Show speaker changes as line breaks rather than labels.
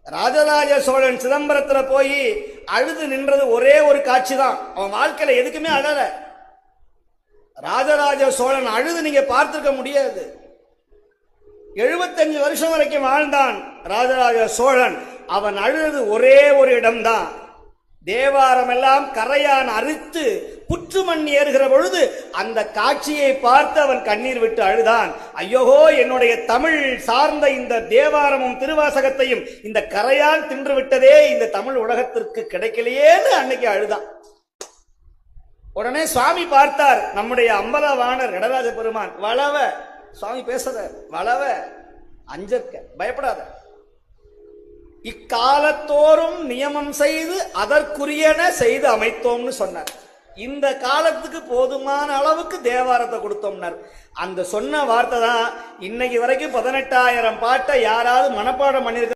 ராஜராஜ சோழன் சிதம்பரத்துல போய் அழுது நின்றது ஒரே ஒரு காட்சி தான். அவன் வாழ்க்கையில எதுக்குமே அழல. ராஜராஜ சோழன் அழுது நீங்க பார்த்திருக்க முடியாது. 75 வருஷம் வரைக்கும் வாழ்ந்தான் ராஜராஜ சோழன். அவன் அழுது ஒரே ஒரு இடம்தான். தேவாரம் எல்லாம் கரையான் அரித்து புற்றுமண் ஏறுகிற பொழுது அந்த காட்சியை பார்த்து அவன் கண்ணீர் விட்டு அழுதான். ஐயோகோ, என்னுடைய தமிழ் சார்ந்த இந்த தேவாரமும் திருவாசகத்தையும் இந்த கரையான் தின்று விட்டதே, இந்த தமிழ் உலகத்திற்கு கிடைக்கலையேன்னு அன்னைக்கு அழுதான். உடனே சுவாமி பார்த்தார், நம்முடைய அம்பலவாணர் நடராஜ பெருமான். வளவ சுவாமி பேசுற, வளவ அஞ்சற்க, பயப்படாத. இக்காலத்தோறும் நியமம் செய்து அதற்குரியன செய்து அமைத்தோம்னு சொன்னார். இந்த காலத்துக்கு போதுமான அளவுக்கு தேவாரத்தை கொடுத்தோம்னார். அந்த சொன்ன வார்த்தை தான் இன்னைக்கு வரைக்கும் 18,000 பாட்டை யாராவது மனப்பாடம் பண்ணிருக்க